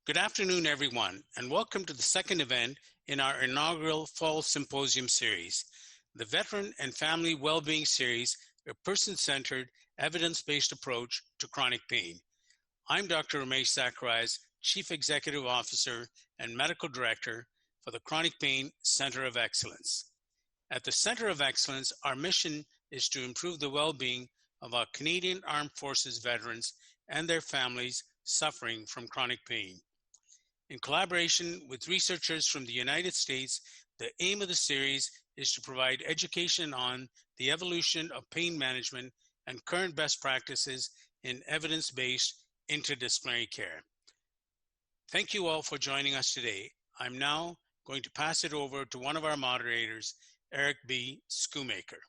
Good afternoon, everyone, and welcome to the second event in our inaugural Fall Symposium series, the Veteran and Family Wellbeing Series, a person-centered, evidence-based approach to chronic pain. I'm Dr. Ramesh Zacharias, Chief Executive Officer and Medical Director for the Chronic Pain Center of Excellence. At the Center of Excellence, our mission is to improve the well-being of our Canadian Armed Forces veterans and their families suffering from chronic pain. In collaboration with researchers from the United States, the aim of the series is to provide education on the evolution of pain management and current best practices in evidence-based interdisciplinary care. Thank you all for joining us today. I'm now going to pass it over to one of our moderators, Eric B. Schoonmaker.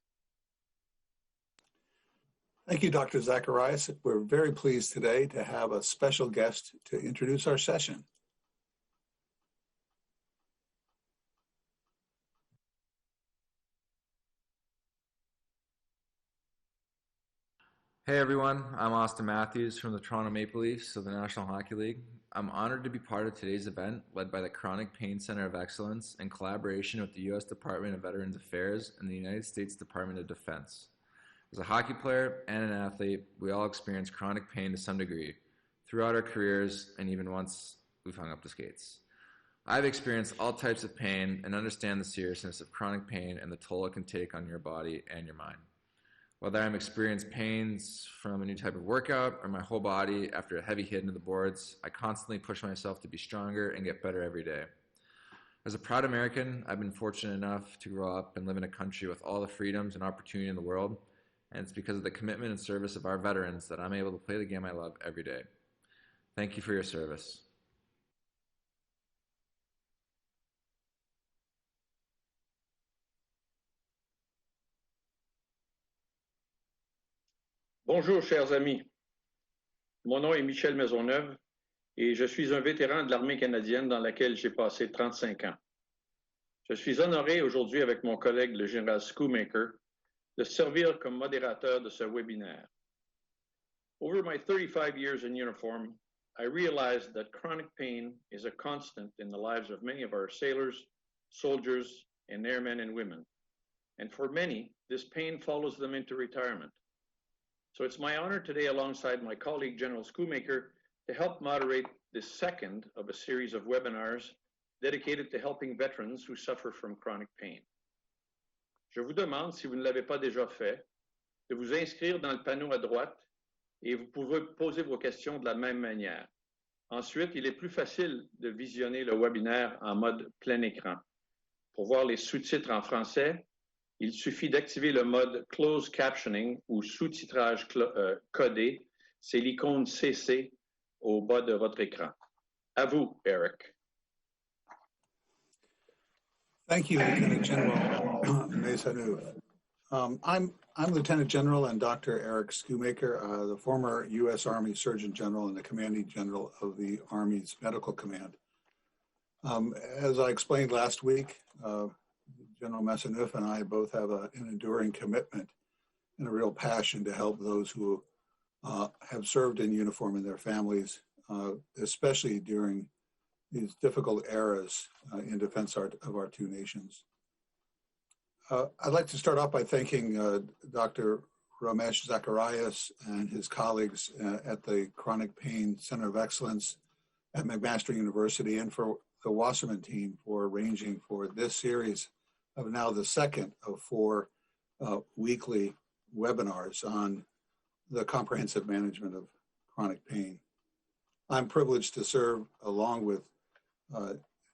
Thank you, Dr. Zacharias. We're very pleased today to have a special guest to introduce our session. Hey everyone, I'm Austin Matthews from the Toronto Maple Leafs of the National Hockey League. I'm honored to be part of today's event led by the Chronic Pain Center of Excellence in collaboration with the U.S. Department of Veterans Affairs and the United States Department of Defense. As a hockey player and an athlete, we all experience chronic pain to some degree throughout our careers and even once we've hung up the skates. I've experienced all types of pain and understand the seriousness of chronic pain and the toll it can take on your body and your mind. Whether I'm experiencing pains from a new type of workout or my whole body after a heavy hit into the boards, I constantly push myself to be stronger and get better every day. As a proud American, I've been fortunate enough to grow up and live in a country with all the freedoms and opportunity in the world, and it's because of the commitment and service of our veterans that I'm able to play the game I love every day. Thank you for your service. Bonjour, chers amis. Mon nom est Michel Maisonneuve et je suis un vétéran de l'armée canadienne dans laquelle j'ai passé 35 ans. Je suis honoré aujourd'hui avec mon collègue, le général Schoonmaker, de servir comme modérateur de ce webinaire. Over my 35 years in uniform, I realized that chronic pain is a constant in the lives of many of our sailors, soldiers, and airmen and women. And for many, this pain follows them into retirement. So it's my honor today, alongside my colleague, General Schoonmaker, to help moderate this second of a series of webinars dedicated to helping veterans who suffer from chronic pain. Je vous demande, si vous ne l'avez pas déjà fait, de vous inscrire dans le panneau à droite et vous pouvez poser vos questions de la même manière. Ensuite, il est plus facile de visionner le webinaire en mode plein écran. Pour voir les sous-titres en français, il suffit d'activer le mode Closed Captioning ou sous-titrage codé. C'est l'icône CC au bas de votre écran. À vous, Eric. Thank you, Lieutenant General Maisonneuve. I'm Lieutenant General and Dr. Eric Schoonmaker, the former U.S. Army Surgeon General and the Commanding General of the Army's Medical Command. As I explained last week, General Maisonneuve and I both have an enduring commitment and a real passion to help those who have served in uniform and their families, especially during these difficult eras in defense of our two nations. I'd like to start off by thanking Dr. Ramesh Zacharias and his colleagues at the Chronic Pain Center of Excellence at McMaster University and for the Wasserman team for arranging for this series of now the second of 4 weekly webinars on the comprehensive management of chronic pain. I'm privileged to serve along with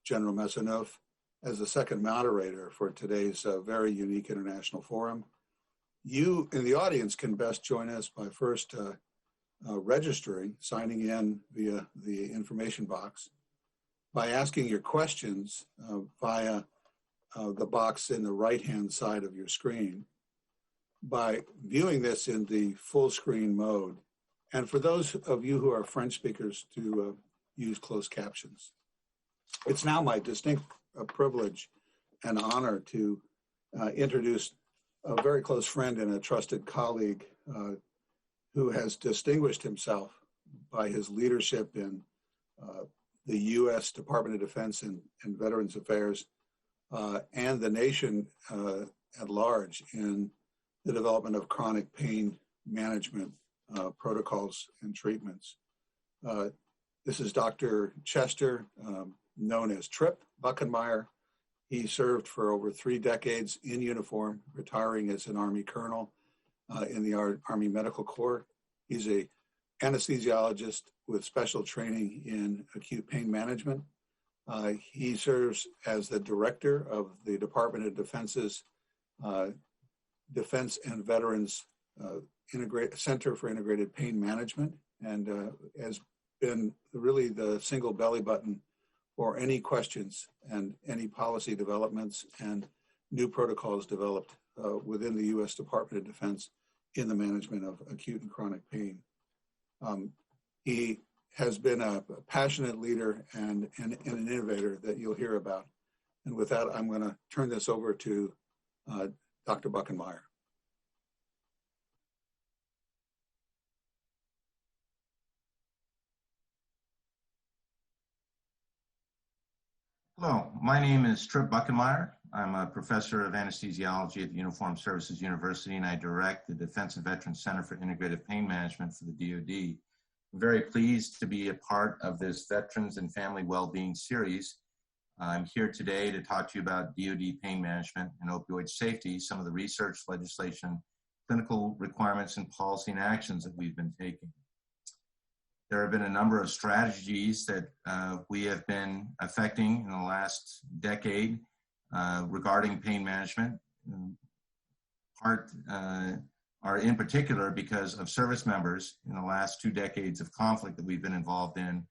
General Maisonneuve as the second moderator for today's very unique international forum. You in the audience can best join us by first registering, signing in via the information box, by asking your questions via the box in the right-hand side of your screen, by viewing this in the full screen mode, and for those of you who are French speakers to use closed captions. It's now my distinct privilege and honor to introduce a very close friend and a trusted colleague who has distinguished himself by his leadership in the U.S. Department of Defense and Veterans Affairs and the nation at large in the development of chronic pain management protocols and treatments. This is Dr. Chester, known as Trip Buckenmaier. He served for over 3 decades in uniform, retiring as an Army colonel in the Army Medical Corps. He's an anesthesiologist with special training in acute pain management. He serves as the director of the Department of Defense's Defense and Veterans Center for Integrated Pain Management, and has been really the single belly button for any questions and any policy developments and new protocols developed within the U.S. Department of Defense in the management of acute and chronic pain. He has been a passionate leader and an innovator that you'll hear about. And with that, I'm going to turn this over to Dr. Buckenmaier. Hello, my name is Trip Buckenmaier. I'm a professor of anesthesiology at the Uniformed Services University, and I direct the Defense and Veterans Center for Integrative Pain Management for the DoD. I'm very pleased to be a part of this Veterans and Family Wellbeing series. I'm here today to talk to you about DoD pain management and opioid safety, some of the research, legislation, clinical requirements, and policy and actions that we've been taking. There have been a number of strategies that we have been affecting in the last decade regarding pain management. Part are in particular because of service members in the last 2 decades of conflict that we've been involved in,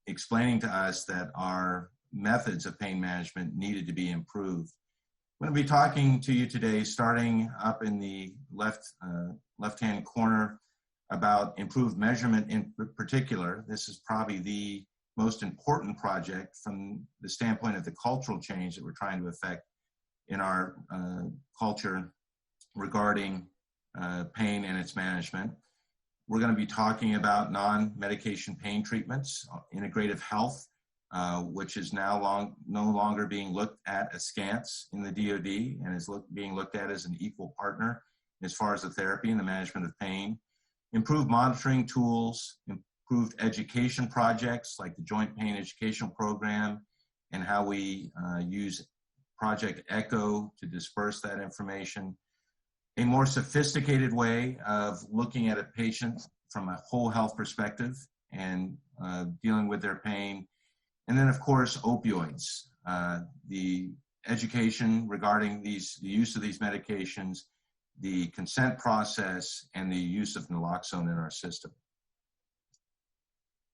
explaining to us that our methods of pain management needed to be improved. I'm going to be talking to you today, starting up in the left-hand corner, about improved measurement in particular. This is probably the most important project from the standpoint of the cultural change that we're trying to affect in our culture regarding pain and its management. We're going to be talking about non-medication pain treatments, integrative health, which is now no longer being looked at askance in the DoD and is being looked at as an equal partner as far as the therapy and the management of pain. Improved monitoring tools, improved education projects like the Joint Pain Educational Program, and how we use Project ECHO to disperse that information. A more sophisticated way of looking at a patient from a whole health perspective and dealing with their pain. And then, of course, opioids. The education regarding the use of these medications, the consent process, and the use of naloxone in our system.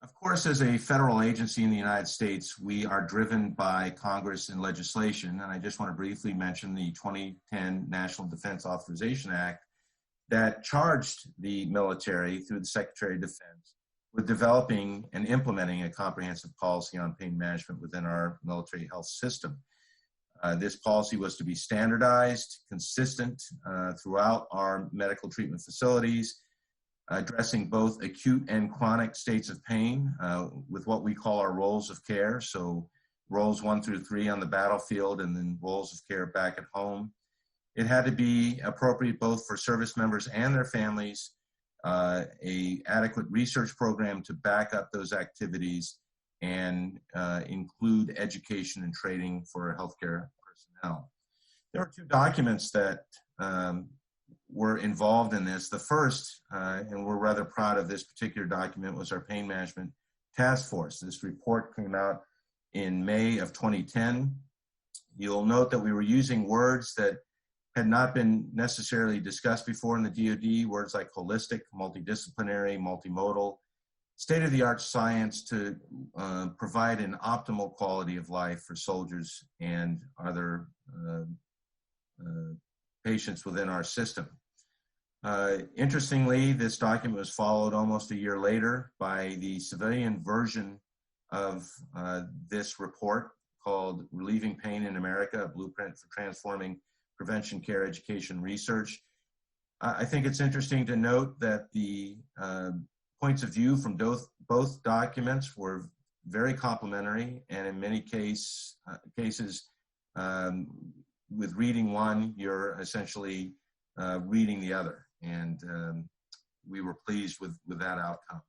Of course, as a federal agency in the United States, we are driven by Congress and legislation, and I just want to briefly mention the 2010 National Defense Authorization Act that charged the military through the Secretary of Defense with developing and implementing a comprehensive policy on pain management within our military health system. This policy was to be standardized, consistent throughout our medical treatment facilities, addressing both acute and chronic states of pain with what we call our roles of care. So roles 1 through 3 on the battlefield, and then roles of care back at home. It had to be appropriate both for service members and their families, a adequate research program to back up those activities, and include education and training for healthcare personnel. There are 2 documents that were involved in this. The first, and we're rather proud of this particular document, was our Pain Management Task Force. This report came out in May of 2010. You'll note that we were using words that had not been necessarily discussed before in the DoD, words like holistic, multidisciplinary, multimodal, state-of-the-art science to provide an optimal quality of life for soldiers and other patients within our system. Interestingly, this document was followed almost a year later by the civilian version of this report called Relieving Pain in America, a Blueprint for Transforming Prevention Care Education Research. I think it's interesting to note that the points of view from both documents were very complementary, and in many cases, with reading one, you're essentially reading the other, and we were pleased with that outcome.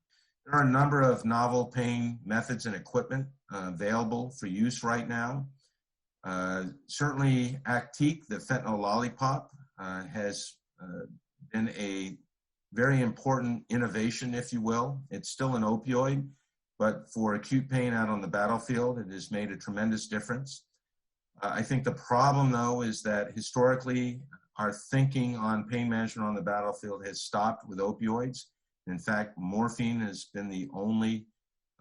There are a number of novel pain methods and equipment available for use right now. Certainly Actique, the fentanyl lollipop, has been a very important innovation, if you will. It's still an opioid, but for acute pain out on the battlefield, it has made a tremendous difference. I think the problem, though, is that historically, our thinking on pain management on the battlefield has stopped with opioids. In fact, morphine has been the only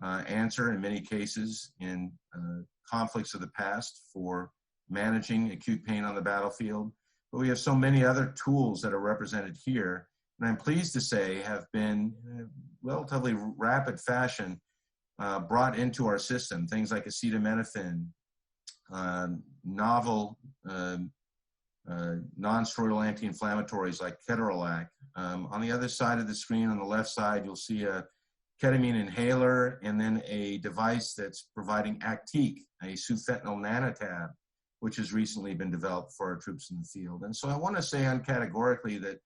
answer in many cases in conflicts of the past for managing acute pain on the battlefield. But we have so many other tools that are represented here, and I'm pleased to say have been in a relatively rapid fashion brought into our system. Things like acetaminophen, novel non-steroidal anti-inflammatories like ketorolac. On the other side of the screen, on the left side, you'll see a ketamine inhaler and then a device that's providing Actique, a sufentanil nanotab, which has recently been developed for our troops in the field. And so I want to say uncategorically that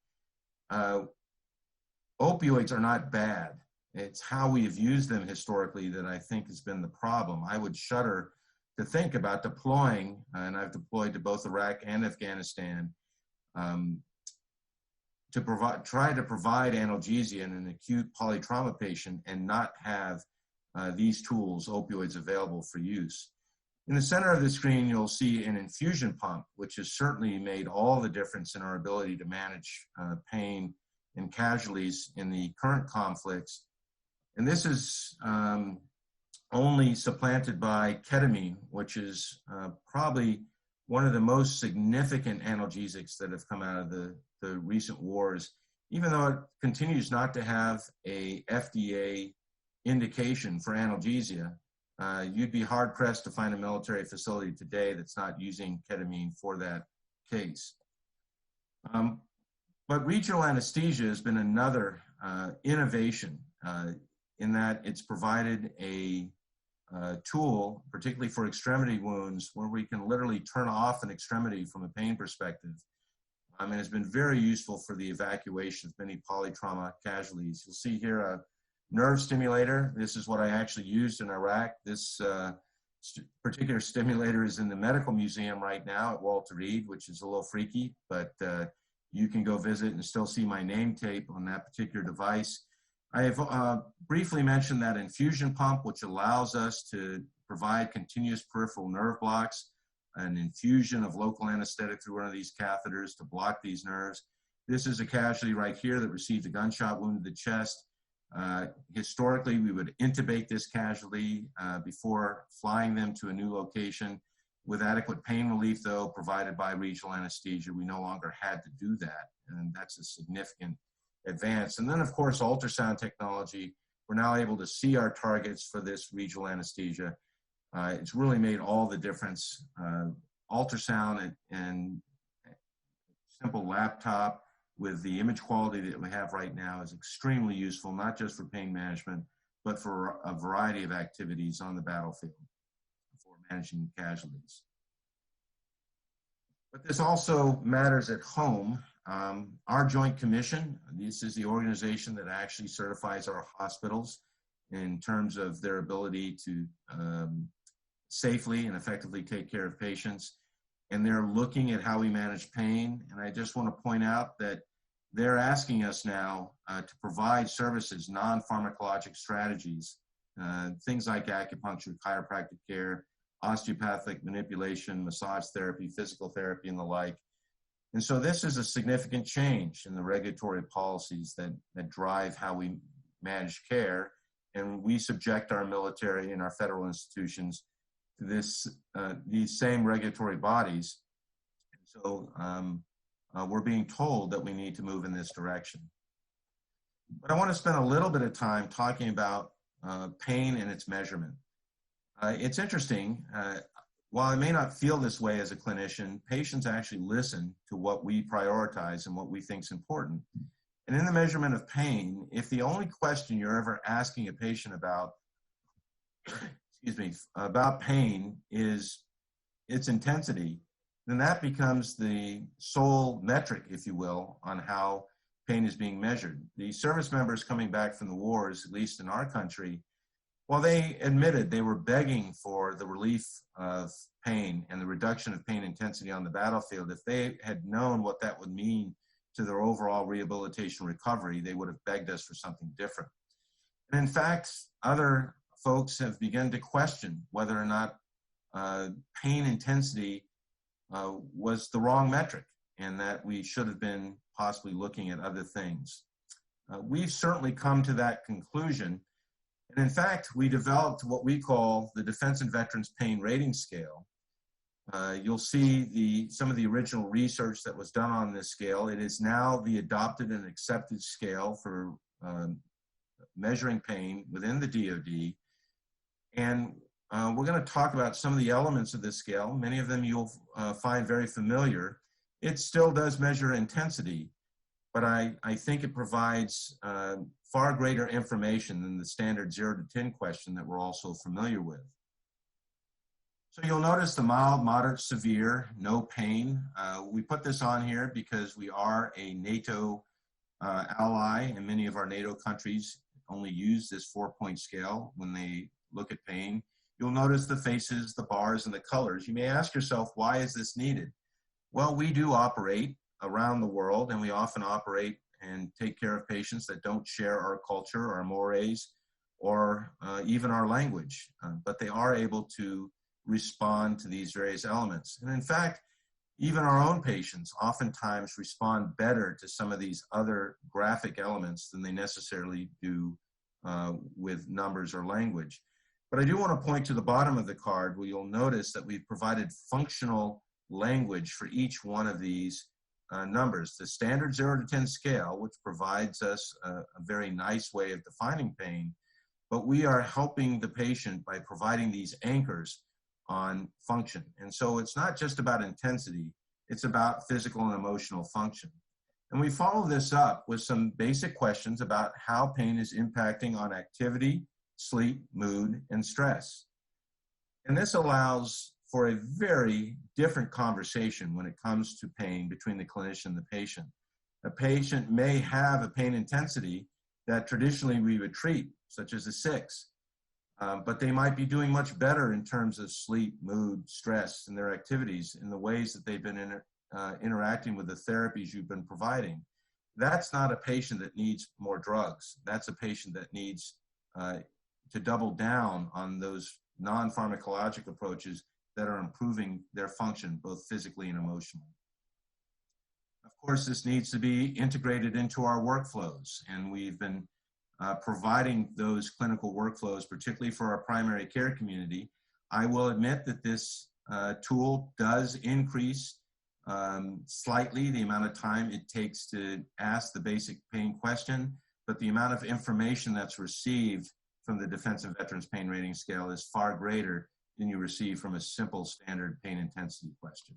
opioids are not bad. It's how we have used them historically that I think has been the problem. I would shudder to think about deploying, and I've deployed to both Iraq and Afghanistan, to try to provide analgesia in an acute polytrauma patient and not have these tools, opioids, available for use. In the center of the screen, you'll see an infusion pump, which has certainly made all the difference in our ability to manage pain and casualties in the current conflicts. And this is only supplanted by ketamine, which is probably one of the most significant analgesics that have come out of the recent wars, even though it continues not to have a FDA indication for analgesia. You'd be hard-pressed to find a military facility today that's not using ketamine for that case. But regional anesthesia has been another innovation in that it's provided a tool, particularly for extremity wounds, where we can literally turn off an extremity from a pain perspective. And it's been very useful for the evacuation of many polytrauma casualties. You'll see here a nerve stimulator. This is what I actually used in Iraq. This particular stimulator is in the medical museum right now at Walter Reed, which is a little freaky, but you can go visit and still see my name tape on that particular device. I have briefly mentioned that infusion pump, which allows us to provide continuous peripheral nerve blocks, an infusion of local anesthetic through one of these catheters to block these nerves. This is a casualty right here that received a gunshot wound to the chest. Historically, we would intubate this casualty before flying them to a new location. With adequate pain relief, though, provided by regional anesthesia, we no longer had to do that, and that's a significant advance. And then, of course, ultrasound technology. We're now able to see our targets for this regional anesthesia. It's really made all the difference. Ultrasound and simple laptop with the image quality that we have right now is extremely useful, not just for pain management, but for a variety of activities on the battlefield for managing casualties. But this also matters at home. Our Joint Commission, this is the organization that actually certifies our hospitals in terms of their ability to safely and effectively take care of patients. And they're looking at how we manage pain. And I just want to point out that they're asking us now to provide services, non-pharmacologic strategies, things like acupuncture, chiropractic care, osteopathic manipulation, massage therapy, physical therapy, and the like. And so this is a significant change in the regulatory policies that drive how we manage care. And we subject our military and our federal institutions to these same regulatory bodies. So we're being told that we need to move in this direction. But I want to spend a little bit of time talking about pain and its measurement. It's interesting, while I may not feel this way as a clinician, patients actually listen to what we prioritize and what we think is important. And in the measurement of pain, if the only question you're ever asking a patient about excuse me, about pain is its intensity, then that becomes the sole metric, if you will, on how pain is being measured. The service members coming back from the wars, at least in our country, while they admitted they were begging for the relief of pain and the reduction of pain intensity on the battlefield, if they had known what that would mean to their overall rehabilitation recovery, they would have begged us for something different. And in fact, other folks have begun to question whether or not pain intensity was the wrong metric and that we should have been possibly looking at other things. We've certainly come to that conclusion. And in fact, we developed what we call the Defense and Veterans Pain Rating Scale. You'll see some of the original research that was done on this scale. It is now the adopted and accepted scale for measuring pain within the DoD. And we're going to talk about some of the elements of this scale. Many of them you'll find very familiar. It still does measure intensity, but I think it provides far greater information than the standard 0 to 10 question that we're also familiar with. So you'll notice the mild, moderate, severe, no pain. We put this on here because we are a NATO ally, and many of our NATO countries only use this 4-point scale when they look at pain. You'll notice the faces, the bars, and the colors. You may ask yourself, why is this needed? Well, we do operate around the world, and we often operate and take care of patients that don't share our culture, our mores, or even our language, but they are able to respond to these various elements. And in fact, even our own patients oftentimes respond better to some of these other graphic elements than they necessarily do with numbers or language. But I do want to point to the bottom of the card where you'll notice that we've provided functional language for each one of these numbers. The standard 0 to 10 scale, which provides us a very nice way of defining pain, but we are helping the patient by providing these anchors on function. And so it's not just about intensity, it's about physical and emotional function. And we follow this up with some basic questions about how pain is impacting on activity, sleep, mood, and stress. And this allows for a very different conversation when it comes to pain between the clinician and the patient. A patient may have a pain intensity that traditionally we would treat, such as a 6, but they might be doing much better in terms of sleep, mood, stress, and their activities in the ways that they've been interacting with the therapies you've been providing. That's not a patient that needs more drugs. That's a patient that needs to double down on those non-pharmacologic approaches that are improving their function, both physically and emotionally. Of course, this needs to be integrated into our workflows, and we've been providing those clinical workflows, particularly for our primary care community. I will admit that this tool does increase slightly the amount of time it takes to ask the basic pain question, but the amount of information that's received from the Defense and Veterans Pain Rating Scale is far greater than you receive from a simple standard pain intensity question.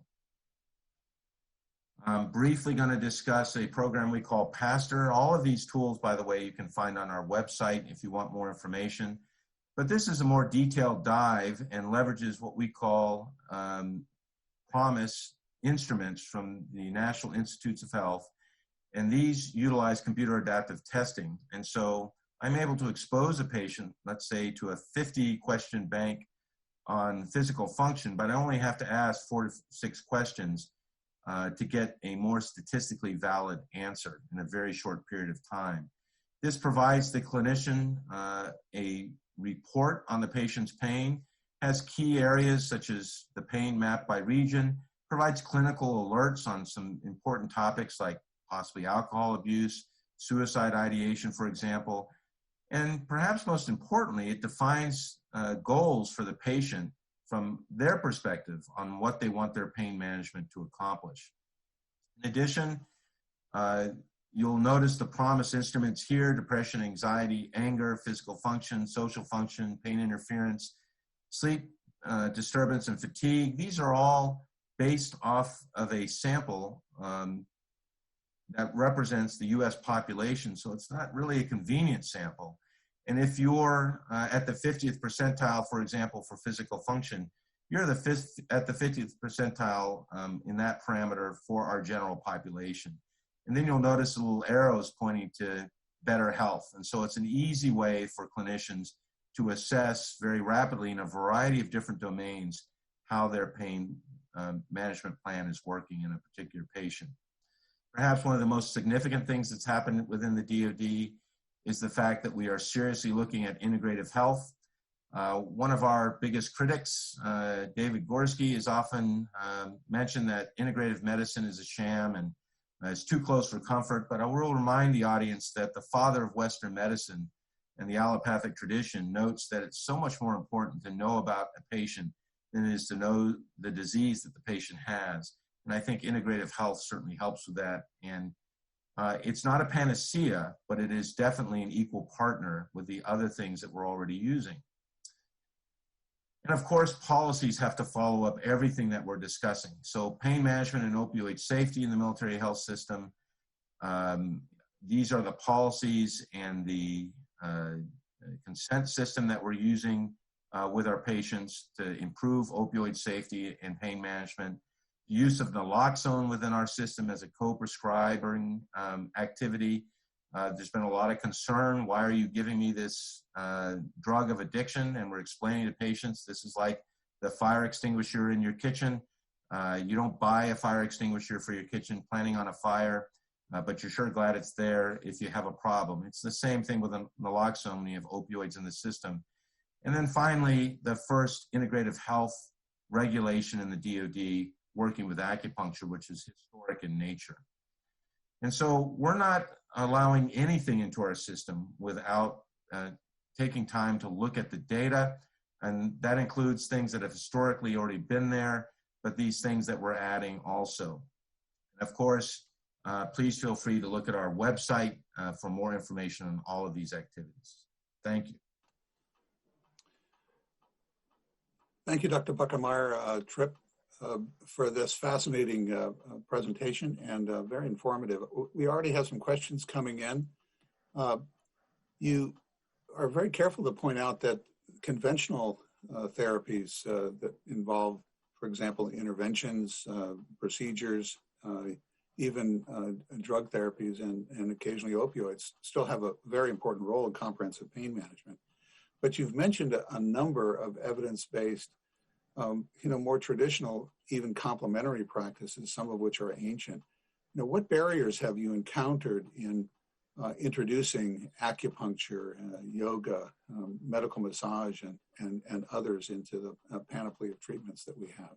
I'm briefly going to discuss a program we call PASTOR. All of these tools, by the way, you can find on our website if you want more information. But this is a more detailed dive and leverages what we call PROMIS instruments from the National Institutes of Health. And these utilize computer adaptive testing. And so I'm able to expose a patient, let's say, to a 50-question bank on physical function, but I only have to ask 4 to 6 questions to get a more statistically valid answer in a very short period of time. This provides the clinician a report on the patient's pain, has key areas such as the pain mapped by region, provides clinical alerts on some important topics like possibly alcohol abuse, suicide ideation, for example. And perhaps most importantly, it defines goals for the patient from their perspective on what they want their pain management to accomplish. In addition, you'll notice the PROMIS instruments here: depression, anxiety, anger, physical function, social function, pain interference, sleep disturbance, and fatigue. These are all based off of a sample that represents the US population, so it's not really a convenient sample. And if you're at the 50th percentile, for example, for physical function, you're at the 50th percentile in that parameter for our general population. And then you'll notice the little arrows pointing to better health. And so it's an easy way for clinicians to assess very rapidly in a variety of different domains how their pain management plan is working in a particular patient. Perhaps one of the most significant things that's happened within the DoD is the fact that we are seriously looking at integrative health. One of our biggest critics, David Gorski, has often mentioned that integrative medicine is a sham and it's too close for comfort, but I will remind the audience that the father of Western medicine and the allopathic tradition notes that it's so much more important to know about a patient than it is to know the disease that the patient has. And I think integrative health certainly helps with that. And it's not a panacea, but it is definitely an equal partner with the other things that we're already using. And of course, policies have to follow up everything that we're discussing. So pain management and opioid safety in the military health system, these are the policies and the consent system that we're using with our patients to improve opioid safety and pain management. Use of naloxone within our system as a co-prescribing activity. There's been a lot of concern. Why are you giving me this drug of addiction? And we're explaining to patients, this is like the fire extinguisher in your kitchen. You don't buy a fire extinguisher for your kitchen planning on a fire, but you're sure glad it's there if you have a problem. It's the same thing with naloxone when you have opioids in the system. And then finally, the first integrative health regulation in the DoD working with acupuncture, which is historic in nature. And so we're not allowing anything into our system without taking time to look at the data. And that includes things that have historically already been there, but these things that we're adding also. And of course, please feel free to look at our website for more information on all of these activities. Thank you. Thank you, Dr. Buckenmaier, Tripp, for this fascinating presentation and very informative. We already have some questions coming in. You are very careful to point out that conventional therapies that involve, for example, interventions, procedures, even drug therapies and occasionally opioids still have a very important role in comprehensive pain management. But you've mentioned a number of evidence-based, more traditional, even complementary practices, some of which are ancient. What barriers have you encountered in introducing acupuncture, yoga, medical massage, and others into the panoply of treatments that we have?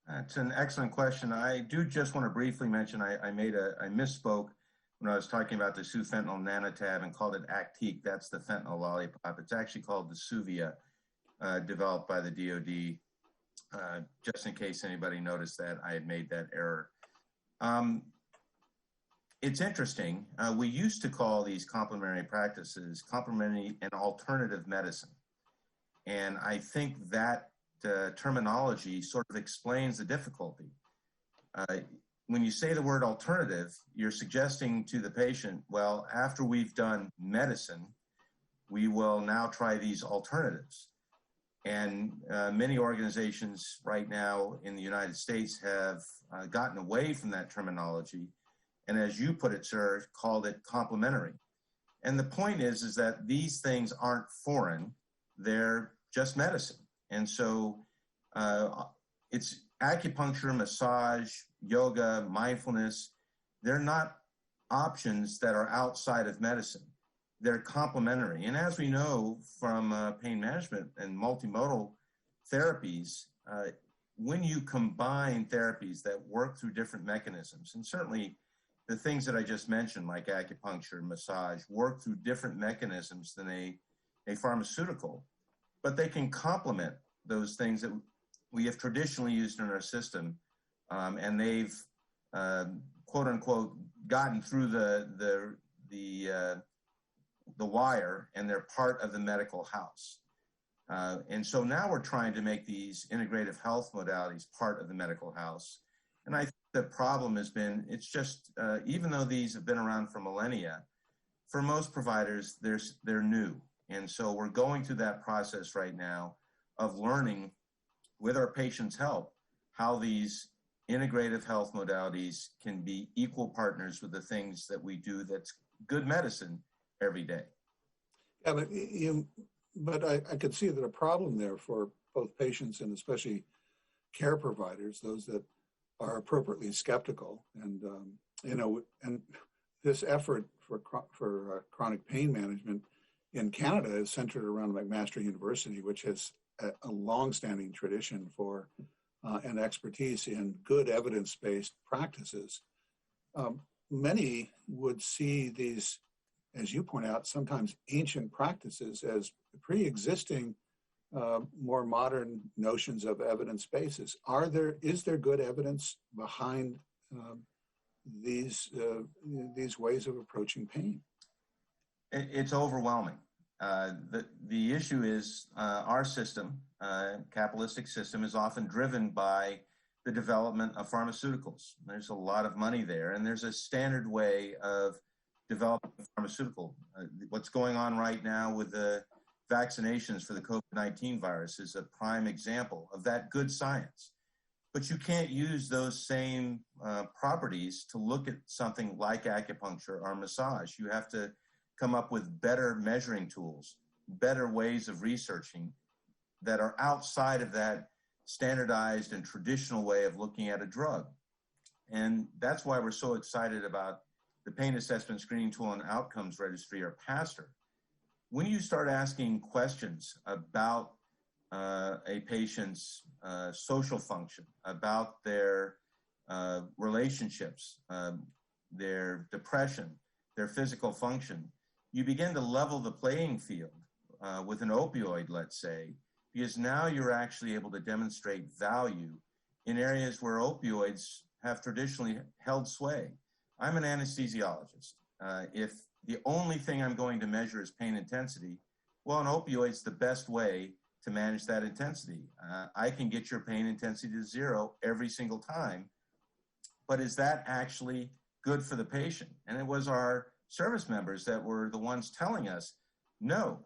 That's an excellent question. I do just want to briefly mention I misspoke when I was talking about the sufentanil nanotab and called it Actique. That's the fentanyl lollipop. It's actually called the Suvia, developed by the DoD. Just in case anybody noticed that, I had made that error. It's interesting. We used to call these complementary practices complementary and alternative medicine. And I think that terminology sort of explains the difficulty. When you say the word alternative, you're suggesting to the patient, well, after we've done medicine, we will now try these alternatives. And many organizations right now in the United States have gotten away from that terminology. And as you put it, sir, called it complementary. And the point is that these things aren't foreign, they're just medicine. And so it's acupuncture, massage, yoga, mindfulness. They're not options that are outside of medicine. They're complementary. And as we know from pain management and multimodal therapies, when you combine therapies that work through different mechanisms, and certainly the things that I just mentioned, like acupuncture, massage, work through different mechanisms than a pharmaceutical, but they can complement those things that we have traditionally used in our system, and they've quote unquote gotten through the wire, and they're part of the medical house. And so now we're trying to make these integrative health modalities part of the medical house. And I think the problem has been, it's just, even though these have been around for millennia, for most providers, they're new. And so we're going through that process right now of learning with our patients' help how these integrative health modalities can be equal partners with the things that we do that's good medicine every day. Yeah, but I could see that a problem there for both patients and especially care providers, those that are appropriately skeptical. And, and this effort for chronic pain management in Canada is centered around McMaster University, which has a long-standing tradition for and expertise in good evidence-based practices. Many would see these, as you point out, sometimes ancient practices as pre-existing, more modern notions of evidence bases. Is there good evidence behind these ways of approaching pain? It's overwhelming. The issue is our system, capitalistic system, is often driven by the development of pharmaceuticals. There's a lot of money there, and there's a standard way of developing pharmaceutical. What's going on right now with the vaccinations for the COVID-19 virus is a prime example of that good science. But you can't use those same properties to look at something like acupuncture or massage. You have to come up with better measuring tools, better ways of researching that are outside of that standardized and traditional way of looking at a drug. And that's why we're so excited about the Pain Assessment Screening Tool and Outcomes Registry, or PASTER. When you start asking questions about a patient's social function, about their relationships, their depression, their physical function, you begin to level the playing field with an opioid, let's say, because now you're actually able to demonstrate value in areas where opioids have traditionally held sway. I'm an anesthesiologist. If the only thing I'm going to measure is pain intensity, well, an opioid's the best way to manage that intensity. I can get your pain intensity to 0 every single time, but is that actually good for the patient? And it was our service members that were the ones telling us no.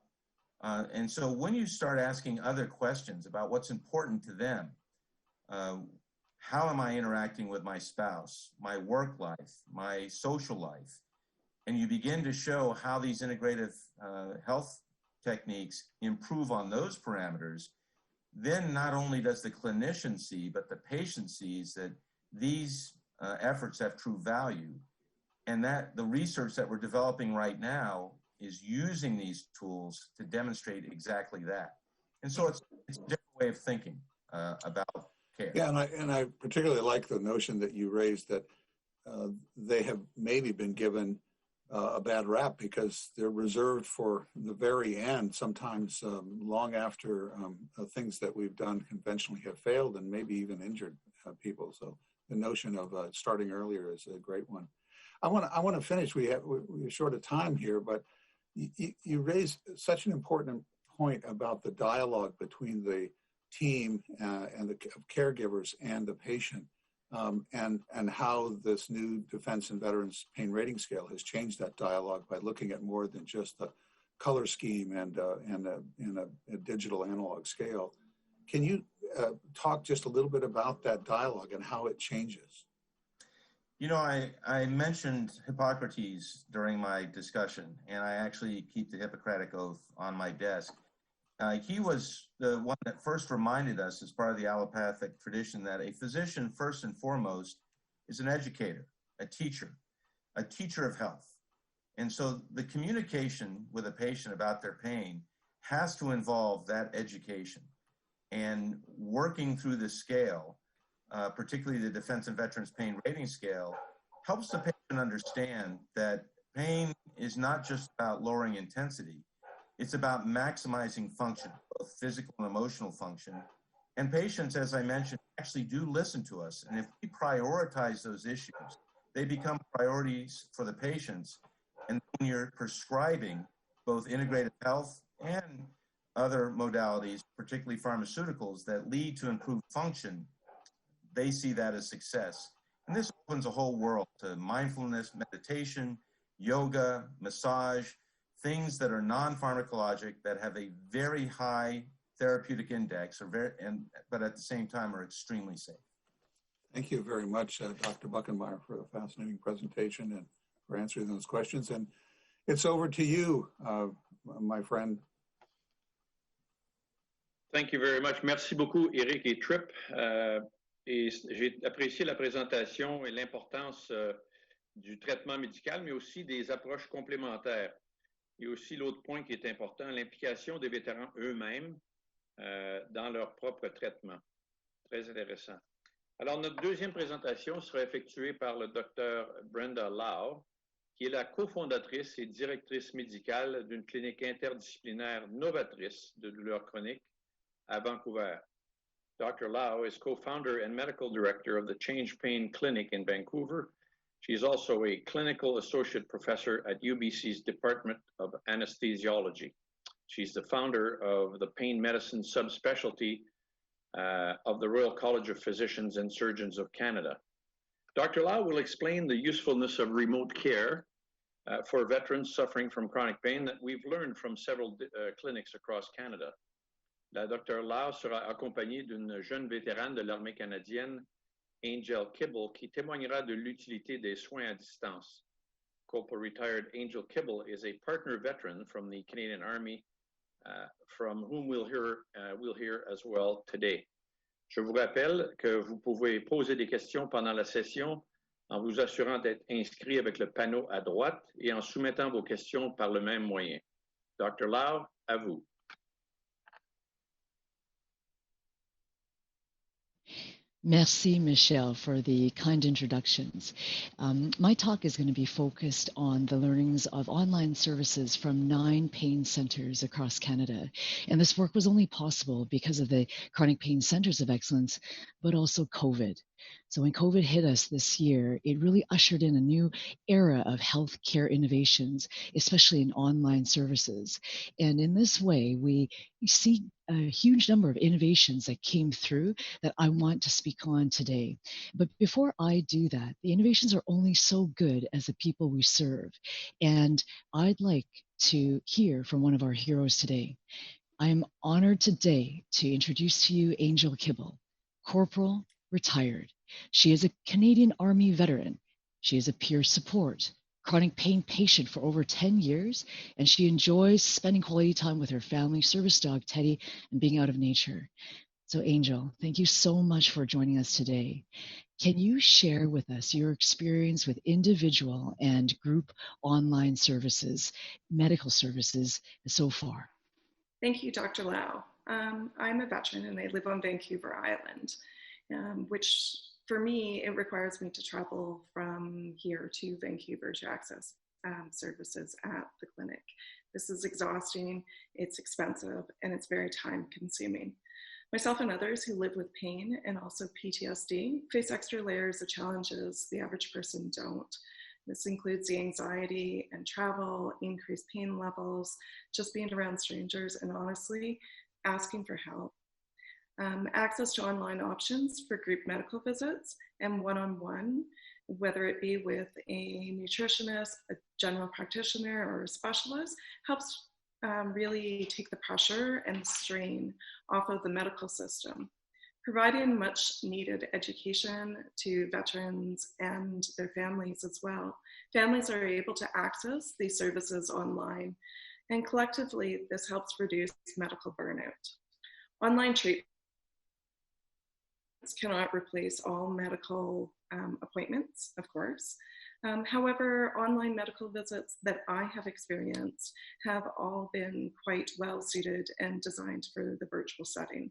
And so when you start asking other questions about what's important to them, how am I interacting with my spouse, my work life, my social life, and you begin to show how these integrative health techniques improve on those parameters, then not only does the clinician see, but the patient sees that these efforts have true value, and that the research that we're developing right now is using these tools to demonstrate exactly that. And so it's a different way of thinking about care. Yeah, and I particularly like the notion that you raised that they have maybe been given a bad rap because they're reserved for the very end, sometimes long after things that we've done conventionally have failed and maybe even injured people. So the notion of starting earlier is a great one. I want to finish. We're short of time here, but you raised such an important point about the dialogue between the team and the caregivers and the patient, and how this new Defense and Veterans Pain Rating Scale has changed that dialogue by looking at more than just the color scheme and a digital analog scale. Can you talk just a little bit about that dialogue and how it changes? You know, I mentioned Hippocrates during my discussion, and I actually keep the Hippocratic Oath on my desk. He was the one that first reminded us, as part of the allopathic tradition, that a physician, first and foremost, is an educator, a teacher of health. And so the communication with a patient about their pain has to involve that education. And working through the scale, particularly the Defense and Veterans Pain Rating Scale, helps the patient understand that pain is not just about lowering intensity. It's about maximizing function, both physical and emotional function. And patients, as I mentioned, actually do listen to us. And if we prioritize those issues, they become priorities for the patients. And when you're prescribing both integrative health and other modalities, particularly pharmaceuticals, that lead to improved function, they see that as success. And this opens a whole world to mindfulness, meditation, yoga, massage, things that are non-pharmacologic that have a very high therapeutic index, but at the same time are extremely safe. Thank you very much, Dr. Buckenmaier, for the fascinating presentation and for answering those questions. And it's over to you, my friend. Thank you very much. Merci beaucoup, Eric et Tripp. Et j'ai apprécié la présentation et l'importance du traitement médical, mais aussi des approches complémentaires. Et aussi l'autre point qui est important, l'implication des vétérans eux-mêmes dans leur propre traitement. Très intéressant. Alors, notre deuxième présentation sera effectuée par le docteur Brenda Lau, qui est la cofondatrice et directrice médicale d'une clinique interdisciplinaire novatrice de douleurs chroniques à Vancouver. Dr. Lau is co-founder and medical director of the CHANGEpain Clinic in Vancouver. She is also a clinical associate professor at UBC's Department of Anesthesiology. She's the founder of the pain medicine subspecialty of the Royal College of Physicians and Surgeons of Canada. Dr. Lau will explain the usefulness of remote care for veterans suffering from chronic pain that we've learned from several clinics across Canada. La Dr. Lau sera accompagnée d'une jeune vétérane de l'armée canadienne, Angel Kibble, qui témoignera de l'utilité des soins à distance. Corporal retired Angel Kibble is a partner veteran from the Canadian Army, from whom we'll hear as well today. Je vous rappelle que vous pouvez poser des questions pendant la session en vous assurant d'être inscrit avec le panneau à droite et en soumettant vos questions par le même moyen. Dr. Lau, à vous. Merci, Michelle, for the kind introductions. My talk is going to be focused on the learnings of online services from 9 pain centers across Canada. And this work was only possible because of the Chronic Pain Centers of Excellence, but also COVID. So when COVID hit us this year, it really ushered in a new era of healthcare innovations, especially in online services. And in this way, we see a huge number of innovations that came through that I want to speak on today. But before I do that, the innovations are only so good as the people we serve. And I'd like to hear from one of our heroes today. I am honored today to introduce to you Angel Kibble, Corporal, retired. She is a Canadian Army veteran. She is a peer support, chronic pain patient for over 10 years, and she enjoys spending quality time with her family, service dog Teddy, and being out of nature. So Angel, thank you so much for joining us today. Can you share with us your experience with individual and group online services, medical services so far? Thank you, Dr. Lau. I'm a veteran and I live on Vancouver Island. Which for me, it requires me to travel from here to Vancouver to access services at the clinic. This is exhausting, it's expensive, and it's very time consuming. Myself and others who live with pain and also PTSD face extra layers of challenges the average person don't. This includes the anxiety and travel, increased pain levels, just being around strangers, and honestly, asking for help. Access to online options for group medical visits and one-on-one, whether it be with a nutritionist, a general practitioner, or a specialist, helps really take the pressure and strain off of the medical system, providing much needed education to veterans and their families as well. Families are able to access these services online, and collectively, this helps reduce medical burnout. Online treatment cannot replace all medical appointments, of course. However, online medical visits that I have experienced have all been quite well suited and designed for the virtual setting.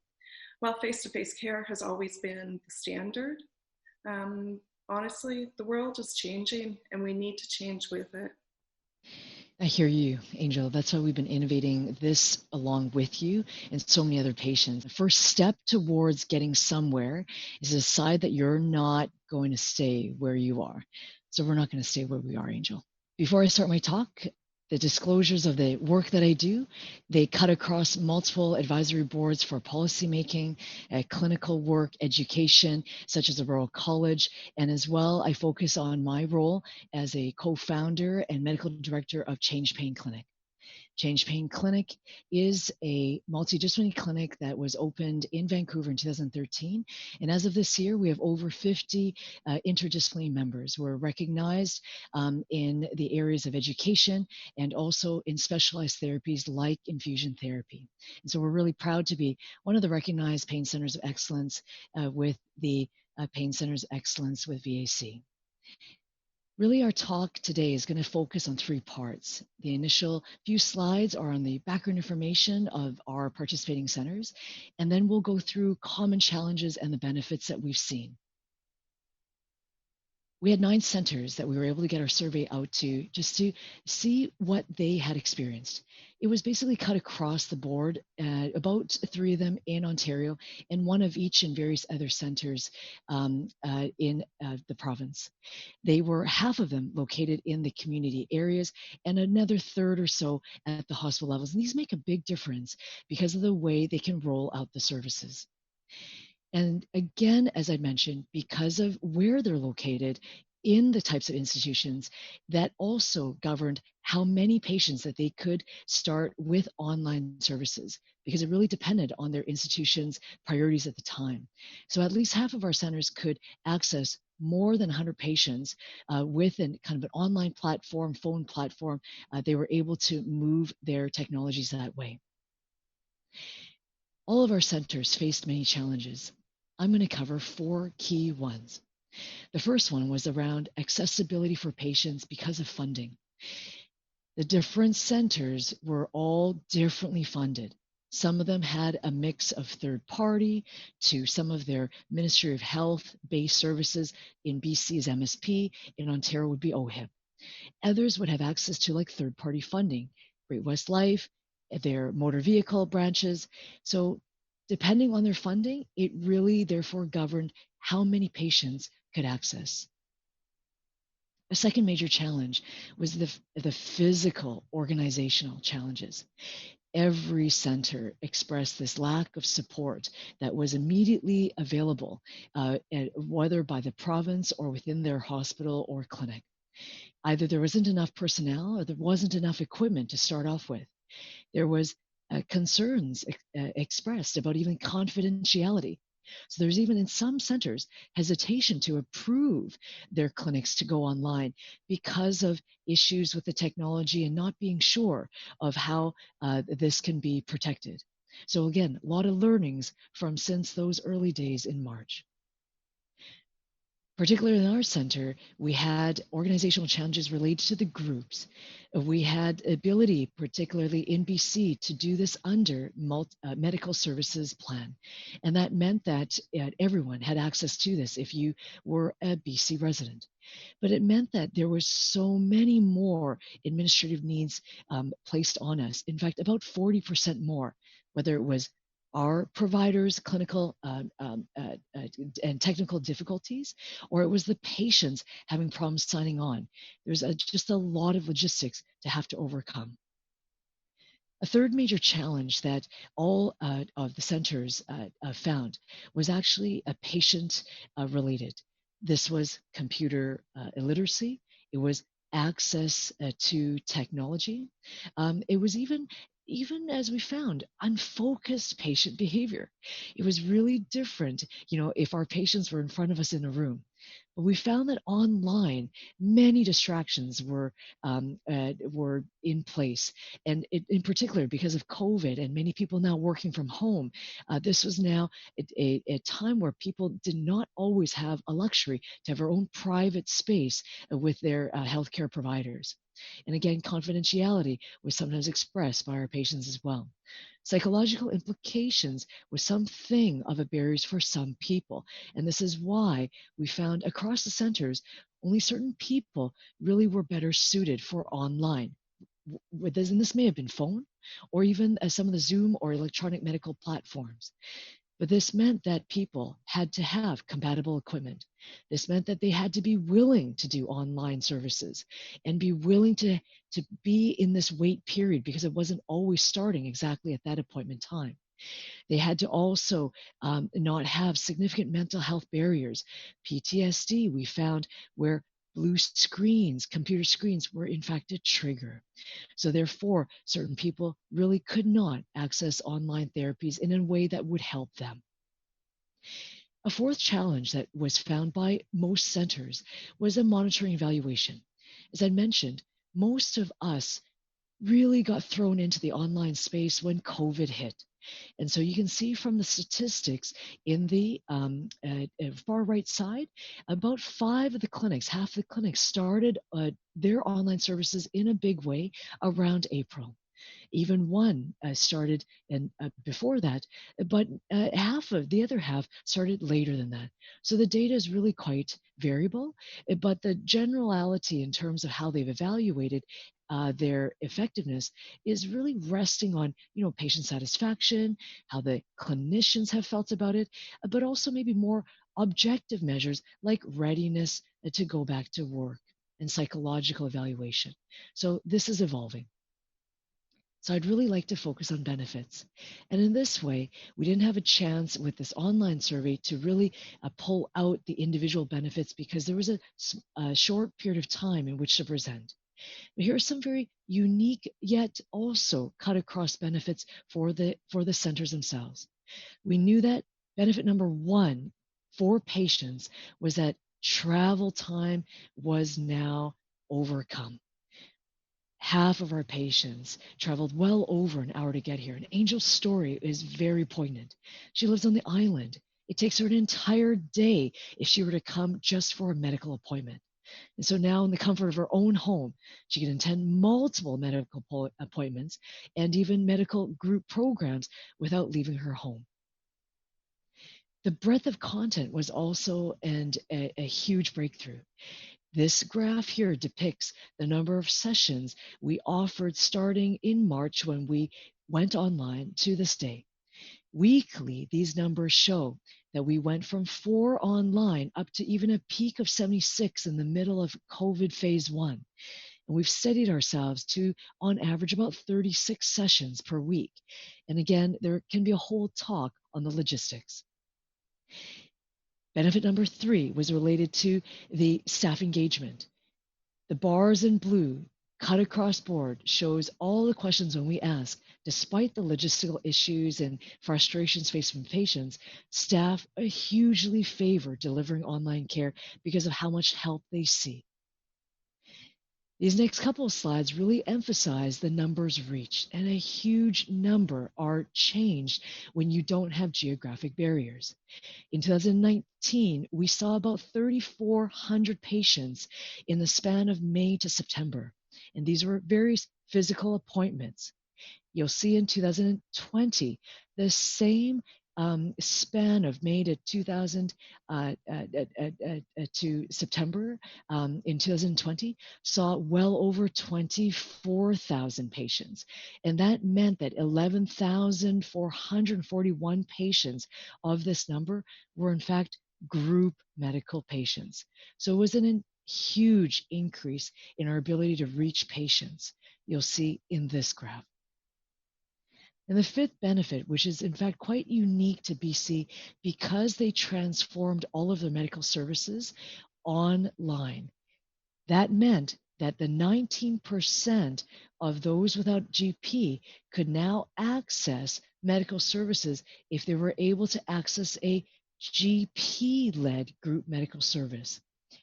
While face-to-face care has always been the standard, honestly, the world is changing and we need to change with it. I hear you, Angel. That's why we've been innovating this along with you and so many other patients. The first step towards getting somewhere is to decide that you're not going to stay where you are. So we're not going to stay where we are, Angel. Before I start my talk, the disclosures of the work that I do, they cut across multiple advisory boards for policymaking, clinical work, education, such as the Royal College, and as well, I focus on my role as a co-founder and medical director of CHANGEpain Clinic. CHANGEpain Clinic is a multidisciplinary clinic that was opened in Vancouver in 2013. And as of this year, we have over 50 interdisciplinary members who are recognized in the areas of education and also in specialized therapies like infusion therapy. And so we're really proud to be one of the recognized pain centers of excellence with the Pain Centers of Excellence with VAC. Really, our talk today is going to focus on three parts. The initial few slides are on the background information of our participating centers, and then we'll go through common challenges and the benefits that we've seen. We had 9 centers that we were able to get our survey out to just to see what they had experienced. It was basically cut across the board, about 3 of them in Ontario and 1 of each in various other centers in the province. They were half of them located in the community areas and another third or so at the hospital levels. And these make a big difference because of the way they can roll out the services. And again, as I mentioned, because of where they're located in the types of institutions, that also governed how many patients that they could start with online services, because it really depended on their institution's priorities at the time. So at least half of our centers could access more than 100 patients with kind of an online platform, phone platform. They were able to move their technologies that way. All of our centers faced many challenges. I'm going to cover 4 key ones. The first one was around accessibility for patients because of funding. The different centers were all differently funded. Some of them had a mix of third party to some of their Ministry of Health-based services. In BC is MSP, in Ontario would be OHIP. Others would have access to like third party funding, Great West Life, their motor vehicle branches. So depending on their funding, it really therefore governed how many patients could access. A second major challenge was the physical organizational challenges. Every center expressed this lack of support that was immediately available, whether by the province or within their hospital or clinic. Either there wasn't enough personnel or there wasn't enough equipment to start off with. There was concerns expressed about even confidentiality. So there's even in some centers hesitation to approve their clinics to go online because of issues with the technology and not being sure of how this can be protected. So again, a lot of learnings from since those early days in March. Particularly in our center, we had organizational challenges related to the groups. We had ability, particularly in BC, to do this under medical services plan. And that meant that everyone had access to this if you were a BC resident. But it meant that there was so many more administrative needs placed on us. In fact, about 40% more, whether it was our providers' clinical and technical difficulties, or it was the patients having problems signing on. There's just a lot of logistics to have to overcome. A third major challenge that all of the centers found was actually a patient related. This was computer illiteracy. It was access to technology. It was even as we found, unfocused patient behavior. It was really different, if our patients were in front of us in a room. But we found that online, many distractions were in place. And in particular, because of COVID and many people now working from home, this was now a time where people did not always have a luxury to have their own private space with their healthcare providers. And again, confidentiality was sometimes expressed by our patients as well. Psychological implications was something of a barrier for some people. And this is why we found across the centers, only certain people really were better suited for online. And this may have been phone or even some of the Zoom or electronic medical platforms. But this meant that people had to have compatible equipment. This meant that they had to be willing to do online services and be willing to be in this wait period, because it wasn't always starting exactly at that appointment time. They had to also not have significant mental health barriers. PTSD, we found, where blue screens, computer screens, were in fact a trigger. So therefore, certain people really could not access online therapies in a way that would help them. A fourth challenge that was found by most centers was a monitoring evaluation. As I mentioned, most of us really got thrown into the online space when COVID hit. And so you can see from the statistics in the far right side, about 5 of the clinics, half the clinics, started their online services in a big way around April. Even one started before that, but half of the other half started later than that. So the data is really quite variable, but the generality in terms of how they've evaluated their effectiveness is really resting on, patient satisfaction, how the clinicians have felt about it, but also maybe more objective measures like readiness to go back to work and psychological evaluation. So this is evolving. So I'd really like to focus on benefits. And in this way, we didn't have a chance with this online survey to really pull out the individual benefits, because there was a short period of time in which to present. But here are some very unique yet also cut across benefits for the centers themselves. We knew that benefit number 1 for patients was that travel time was now overcome. Half of our patients traveled well over an hour to get here. And Angel's story is very poignant. She lives on the island. It takes her an entire day if she were to come just for a medical appointment. And so now, in the comfort of her own home, she can attend multiple medical appointments and even medical group programs without leaving her home. The breadth of content was also a huge breakthrough. This graph here depicts the number of sessions we offered starting in March when we went online to this day. Weekly, these numbers show that we went from 4 online up to even a peak of 76 in the middle of COVID phase 1. And we've steadied ourselves to, on average, about 36 sessions per week. And again, there can be a whole talk on the logistics. Benefit number 3 was related to the staff engagement. The bars in blue, cut across board, shows all the questions when we ask. Despite the logistical issues and frustrations faced from patients, staff hugely favor delivering online care because of how much help they see. These next couple of slides really emphasize the numbers reached, and a huge number are changed when you don't have geographic barriers. In 2019, we saw about 3,400 patients in the span of May to September, and these were various physical appointments. You'll see in 2020, the same span of May to to September in 2020 saw well over 24,000 patients. And that meant that 11,441 patients of this number were in fact group medical patients. So it was a huge increase in our ability to reach patients. You'll see in this graph. And the 5th benefit, which is in fact quite unique to BC because they transformed all of their medical services online. That meant that the 19% of those without GP could now access medical services if they were able to access a GP-led group medical service.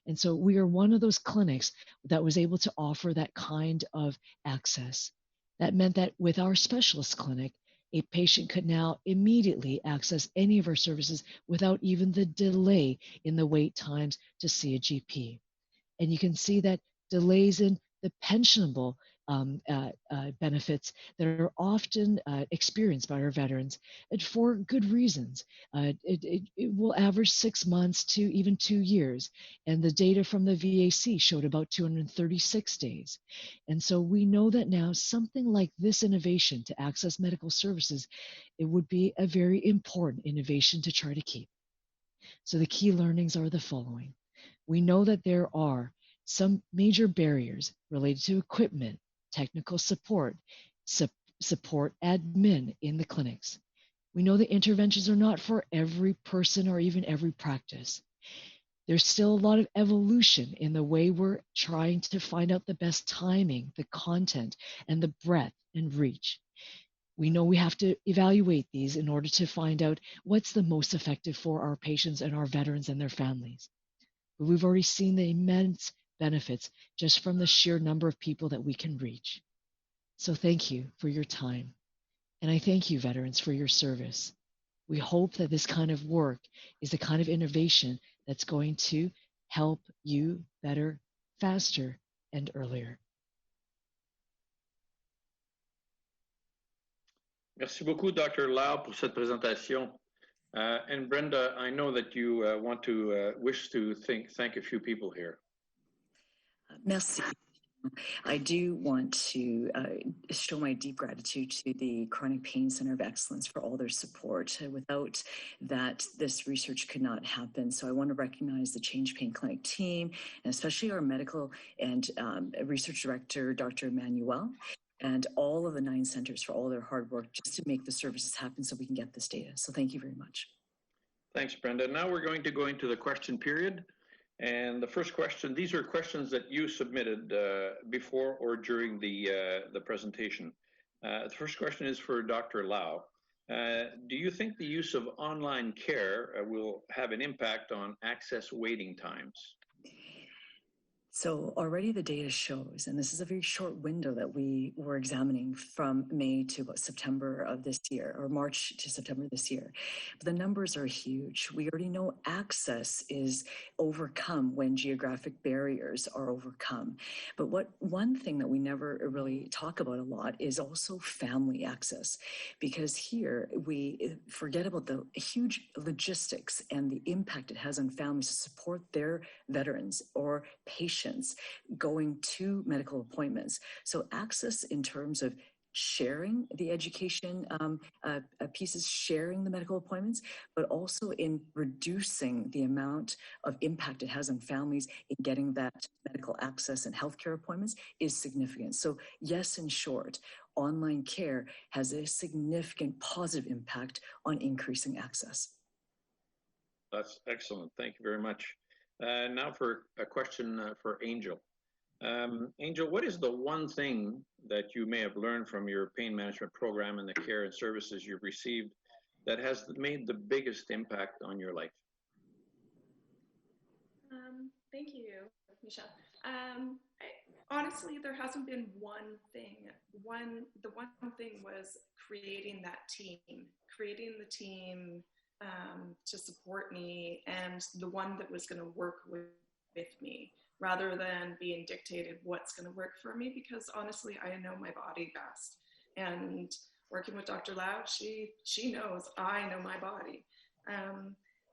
And so we are one of those clinics that was able to offer that kind of access. That meant that with our specialist clinic, a patient could now immediately access any of our services without even the delay in the wait times to see a GP. And you can see that delays in the pensionable benefits that are often experienced by our veterans for good reasons. It will average 6 months to even 2 years. And the data from the VAC showed about 236 days. And so we know that now something like this innovation to access medical services, it would be a very important innovation to try to keep. So the key learnings are the following. We know that there are some major barriers related to equipment, technical support, support admin in the clinics. We know that interventions are not for every person or even every practice. There's still a lot of evolution in the way we're trying to find out the best timing, the content, and the breadth and reach. We know we have to evaluate these in order to find out what's the most effective for our patients and our veterans and their families. But we've already seen the immense benefits just from the sheer number of people that we can reach. So thank you for your time. And I thank you, veterans, for your service. We hope that this kind of work is the kind of innovation that's going to help you better, faster, and earlier. Merci beaucoup, Dr. Lau, pour cette présentation. And Brenda, I know that you wish to thank a few people here. Merci. I do want to show my deep gratitude to the Chronic Pain Center of Excellence for all their support. Without that, this research could not happen. So I want to recognize the CHANGEpain Clinic team, and especially our medical and research director, Dr. Emmanuel, and all of the 9 centers for all their hard work just to make the services happen so we can get this data. So thank you very much. Thanks, Brenda. Now we're going to go into the question period. And the first question, these are questions that you submitted before or during the presentation. The first question is for Dr. Lau. Do you think the use of online care will have an impact on access waiting times? So already the data shows, and this is a very short window that we were examining from May to September of this year, or March to September this year. But the numbers are huge. We already know access is overcome when geographic barriers are overcome. But one thing that we never really talk about a lot is also family access, because here we forget about the huge logistics and the impact it has on families to support their veterans or patients going to medical appointments. So access in terms of sharing the education pieces, sharing the medical appointments, but also in reducing the amount of impact it has on families in getting that medical access and healthcare appointments is significant. So yes, in short, online care has a significant positive impact on increasing access. That's excellent. Thank you very much. Now for a question for Angel. Angel, what is the one thing that you may have learned from your pain management program and the care and services you've received that has made the biggest impact on your life? Thank you, Michel. Honestly, there hasn't been one thing. The one thing was creating that team, creating the team to support me, and the one that was going to work with me rather than being dictated what's going to work for me, because honestly, I know my body best. And working with Dr. Lau, she knows I know my body.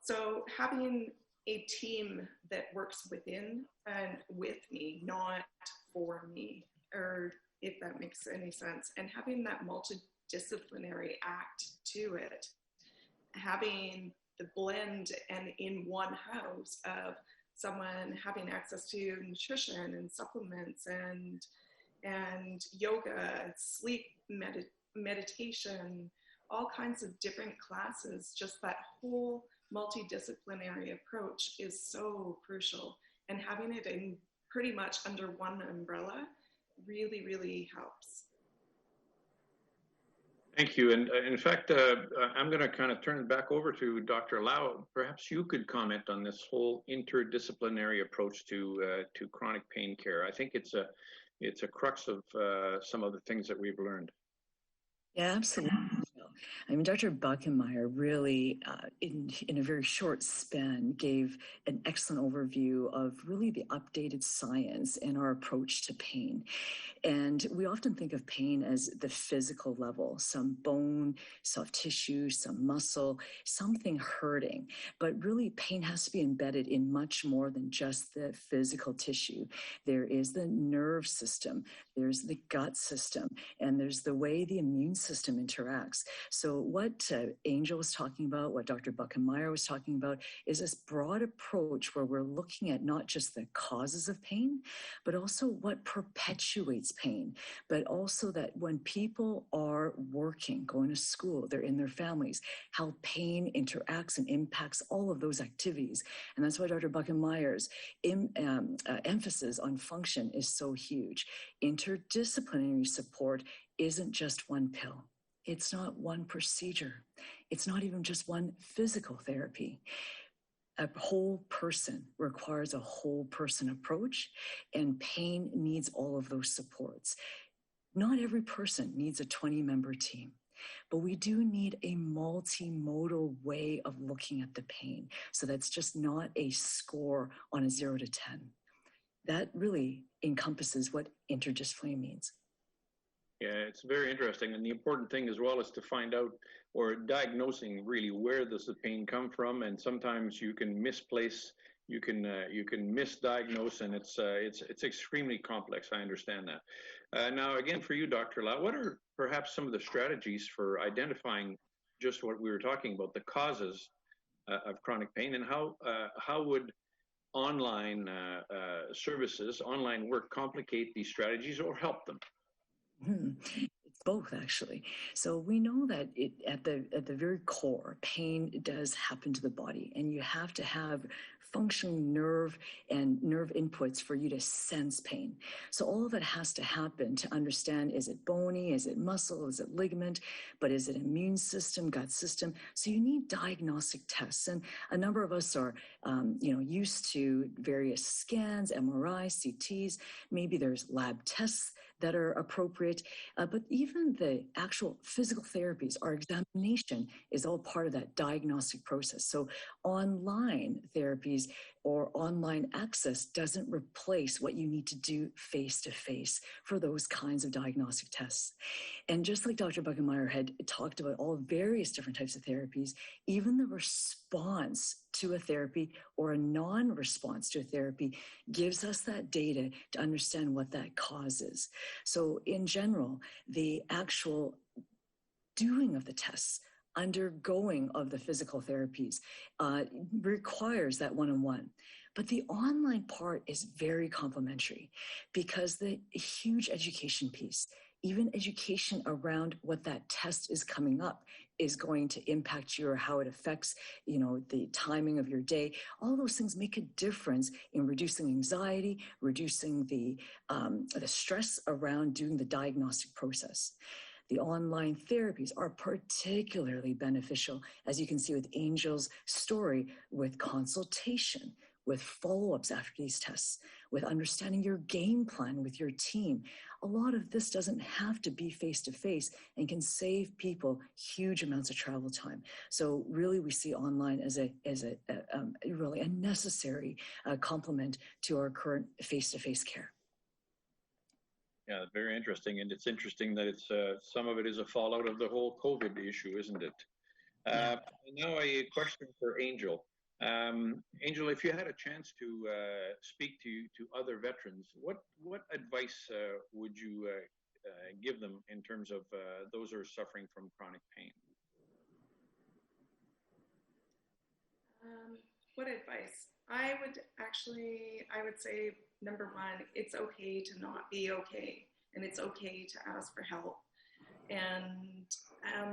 So having a team that works within and with me, not for me, or if that makes any sense, and having that multidisciplinary act to it, having the blend and in one house of someone having access to nutrition and supplements and yoga, sleep, meditation, all kinds of different classes. Just that whole multidisciplinary approach is so crucial, and having it in pretty much under one umbrella really, really helps. Thank you. And in fact, I'm going to kind of turn it back over to Dr. Lau. Perhaps you could comment on this whole interdisciplinary approach to chronic pain care. I think it's a crux of some of the things that we've learned. Yeah, absolutely. I mean, Dr. Buckenmaier really, in a very short span, gave an excellent overview of really the updated science and our approach to pain. And we often think of pain as the physical level, some bone, soft tissue, some muscle, something hurting. But really, pain has to be embedded in much more than just the physical tissue. There is the nerve system, there's the gut system, and there's the way the immune system interacts. So what Angel was talking about, what Dr. Buckenmaier was talking about, is this broad approach where we're looking at not just the causes of pain, but also what perpetuates pain, but also that when people are working, going to school, they're in their families, how pain interacts and impacts all of those activities. And that's why Dr. Buckenmaier's emphasis on function is so huge. Interdisciplinary support isn't just one pill. It's not one procedure. It's not even just one physical therapy. A whole person requires a whole person approach, and pain needs all of those supports. Not every person needs a 20-member team, but we do need a multimodal way of looking at the pain. So that's just not a score on a 0 to 10. That really encompasses what interdisciplinary means. Yeah, it's very interesting. And the important thing as well is to find out or diagnosing really where does the pain come from. And sometimes you can misplace, you can misdiagnose, and it's extremely complex. I understand that. Now, again, for you, Dr. Lau, what are perhaps some of the strategies for identifying just what we were talking about, the causes of chronic pain, and how would online services, online work complicate these strategies or help them? It's both, actually. So we know that at the very core, pain does happen to the body, and you have to have functioning nerve and nerve inputs for you to sense pain. So all of it has to happen to understand, is it bony, is it muscle, is it ligament, but is it immune system, gut system? So you need diagnostic tests. And a number of us are, used to various scans, MRIs, CTs. Maybe there's lab tests that are appropriate, but even the actual physical therapies, our examination is all part of that diagnostic process. So online therapies or online access doesn't replace what you need to do face-to-face for those kinds of diagnostic tests. And just like Dr. Buckenmaier had talked about all various different types of therapies, even the response to a therapy or a non-response to a therapy gives us that data to understand what that causes. So in general, the actual doing of the tests, undergoing of the physical therapies requires that one-on-one. But the online part is very complementary because the huge education piece, even education around what that test is coming up, is going to impact you or how it affects, the timing of your day. All those things make a difference in reducing anxiety, reducing the stress around doing the diagnostic process. The online therapies are particularly beneficial, as you can see with Angel's story, with consultation, with follow-ups after these tests, with understanding your game plan with your team. A lot of this doesn't have to be face-to-face and can save people huge amounts of travel time. So really we see online as a really a necessary complement to our current face-to-face care. Yeah, very interesting. And it's interesting that it's some of it is a fallout of the whole COVID issue, isn't it? Yeah. Now a question for Angel. Angel, if you had a chance to speak to other veterans, what advice would you give them in terms of those who are suffering from chronic pain? What advice? I would say, number one, it's okay to not be okay, and it's okay to ask for help, and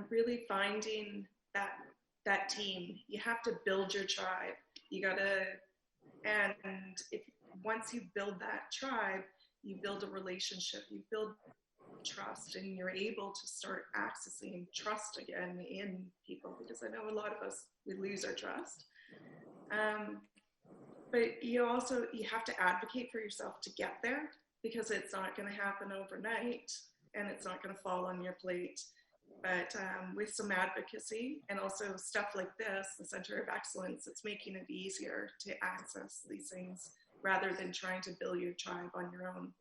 really finding that team. You have to build your tribe. Once you build that tribe, you build a relationship, you build trust, and you're able to start accessing trust again in people, because I know a lot of us, we lose our trust. But you have to advocate for yourself to get there, because it's not going to happen overnight, and it's not going to fall on your plate. but with some advocacy and also stuff like this, the Center of Excellence, it's making it easier to access these things rather than trying to build your tribe on your own.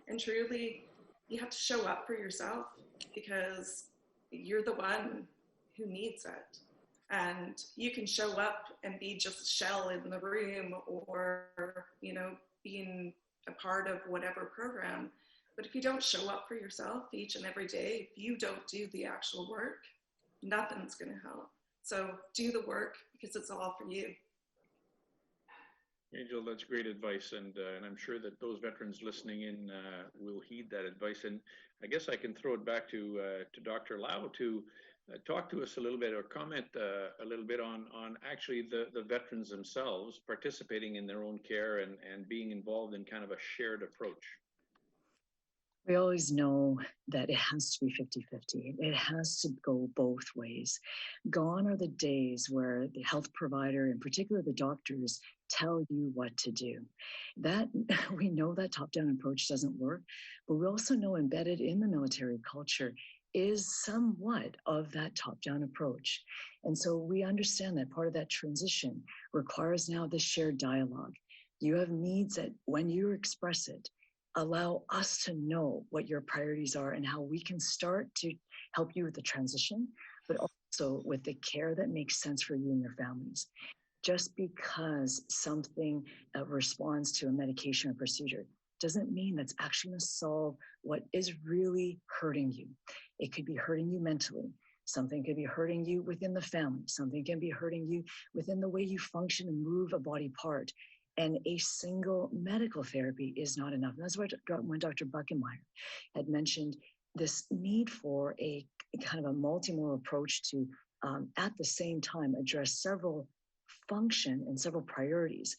And truly, you have to show up for yourself because you're the one who needs it. And you can show up and be just a shell in the room or, you know, being a part of whatever program. But if you don't show up for yourself each and every day, if you don't do the actual work, nothing's going to help. So do the work because it's all for you. Angel, that's great advice, and I'm sure that those veterans listening in will heed that advice. And I guess I can throw it back to Dr. Lau to talk to us a little bit or comment a little bit on actually the veterans themselves participating in their own care and being involved in kind of a shared approach. We always know that it has to be 50-50. It has to go both ways. Gone are the days where the health provider, in particular the doctors, tell you what to do. That we know that top-down approach doesn't work, but we also know embedded in the military culture is somewhat of that top-down approach. And so we understand that part of that transition requires now this shared dialogue. You have needs that when you express it, allow us to know what your priorities are and how we can start to help you with the transition, but also with the care that makes sense for you and your families. Just because something responds to a medication or procedure doesn't mean that's actually going to solve what is really hurting you. It could be hurting you mentally. Something could be hurting you within the family. Something can be hurting you within the way you function and move a body part. And a single medical therapy is not enough. And that's why when Dr. Buckenmaier had mentioned this need for a kind of a multimodal approach to, at the same time, address several function and several priorities.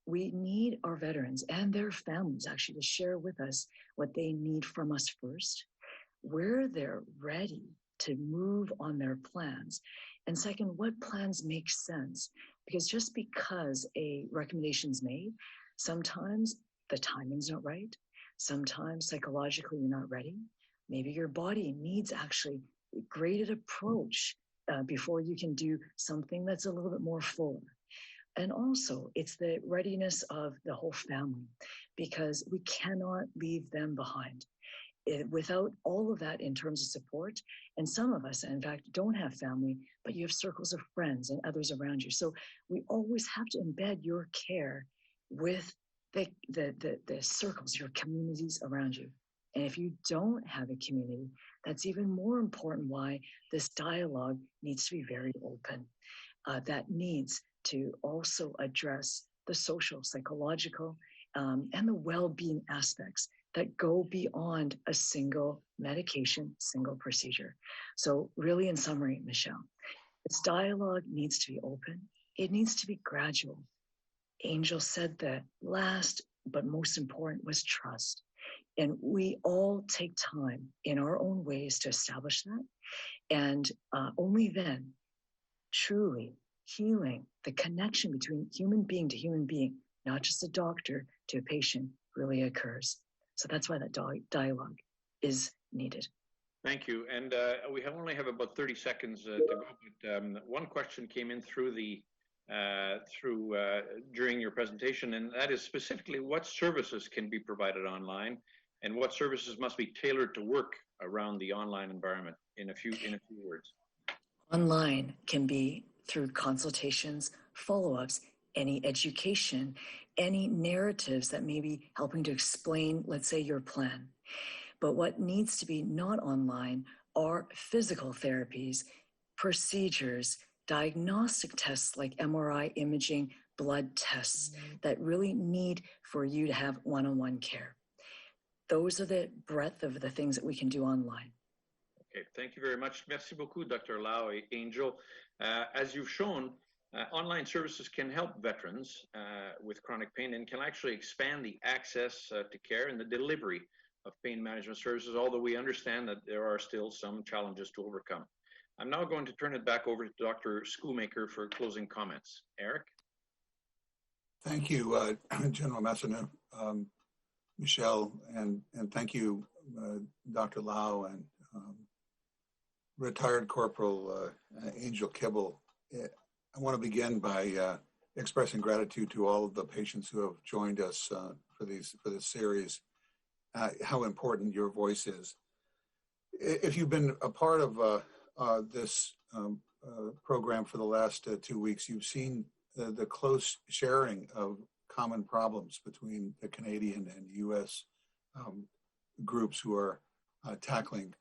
We need our veterans and their families actually to share with us what they need from us first, where they're ready to move on their plans. And second, what plans make sense? Because just because a recommendation is made, sometimes the timing's not right. Sometimes psychologically you're not ready. Maybe your body needs actually a graded approach before you can do something that's a little bit more fuller. And also it's the readiness of the whole family because we cannot leave them behind. Without all of that in terms of support, and some of us, in fact, don't have family, but you have circles of friends and others around you. So we always have to embed your care with the circles, your communities around you. And if you don't have a community, that's even more important why this dialogue needs to be very open. That needs to also address the social, psychological, and the well-being aspects that go beyond a single medication, single procedure. So really in summary, Michelle, this dialogue needs to be open. It needs to be gradual. Angel said that last, but most important was trust. And we all take time in our own ways to establish that. And only then, truly healing, the connection between human being to human being, not just a doctor to a patient, really occurs. So that's why that dialogue is needed. Thank you. And we only have about 30 seconds to go. But one question came in through during your presentation, and that is specifically what services can be provided online, and what services must be tailored to work around the online environment. In a few words. Online can be through consultations, follow-ups, any education, any narratives that may be helping to explain, let's say, your plan. But what needs to be not online are physical therapies, procedures, diagnostic tests like MRI imaging, blood tests that really need for you to have one-on-one care. Those are the breadth of the things that we can do online. Okay, thank you very much. Merci beaucoup, Dr. Lau, Angel. As you've shown, online services can help veterans with chronic pain and can actually expand the access to care and the delivery of pain management services, although we understand that there are still some challenges to overcome. I'm now going to turn it back over to Dr. Schoolmaker for closing comments. Eric? Thank you, General Massaneau, Michelle, and thank you, Dr. Lau and retired Corporal Angel Kibble. I want to begin by expressing gratitude to all of the patients who have joined us for this series. How important your voice is. If you've been a part of this program for the last 2 weeks, you've seen the close sharing of common problems between the Canadian and U.S. Groups who are tackling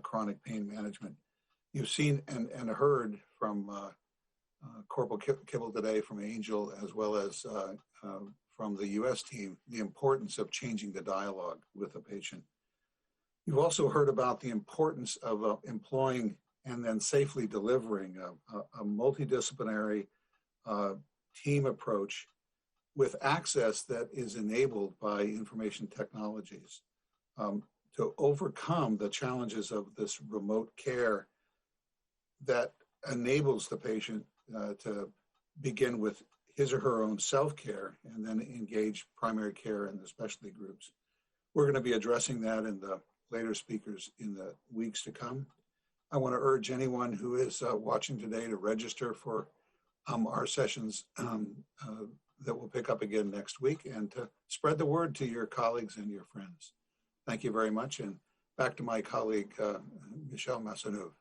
chronic pain management. You've seen and heard from Corporal Kibble today, from Angel, as well as from the U.S. team, the importance of changing the dialogue with the patient. You've also heard about the importance of employing and then safely delivering a multidisciplinary team approach with access that is enabled by information technologies to overcome the challenges of this remote care that enables the patient to begin with his or her own self-care and then engage primary care and the specialty groups. We're going to be addressing that in the later speakers in the weeks to come. I want to urge anyone who is watching today to register for our sessions that will pick up again next week, and to spread the word to your colleagues and your friends. Thank you very much, and back to my colleague, Michel Masseneuve.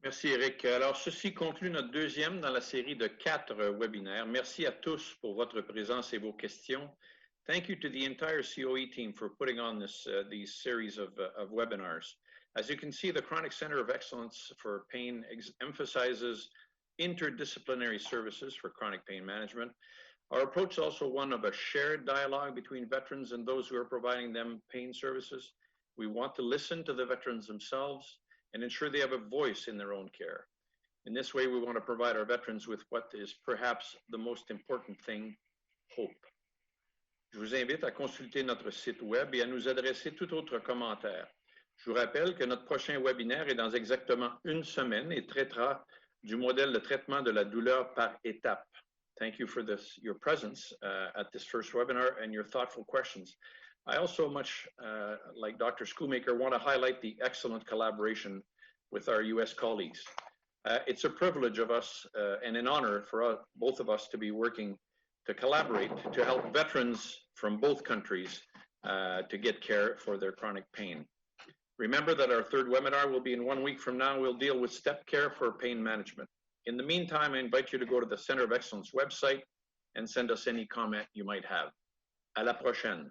Merci, Eric. Alors, ceci conclut notre deuxième dans la série de 4 webinaires. Merci à tous pour votre présence et vos questions. Thank you to the entire COE team for putting on these series of webinars. As you can see, the Chronic Center of Excellence for Pain emphasizes interdisciplinary services for chronic pain management. Our approach is also one of a shared dialogue between veterans and those who are providing them pain services. We want to listen to the veterans themselves and ensure they have a voice in their own care. In this way, we want to provide our veterans with what is perhaps the most important thing, hope. Je vous invite à consulter notre site web et à nous adresser tout autre commentaire. Je vous rappelle que notre prochain webinaire est dans exactement 1 semaine et traitera du modèle de traitement de la douleur par étapes. Thank you for your presence at this first webinar and your thoughtful questions. I also, much like Dr. Schoolmaker, want to highlight the excellent collaboration with our U.S. colleagues. It's a privilege of us and an honor for both of us to be working to collaborate to help veterans from both countries to get care for their chronic pain. Remember that our 3rd webinar will be in 1 week from now. We'll deal with step care for pain management. In the meantime, I invite you to go to the Center of Excellence website and send us any comment you might have. À la prochaine.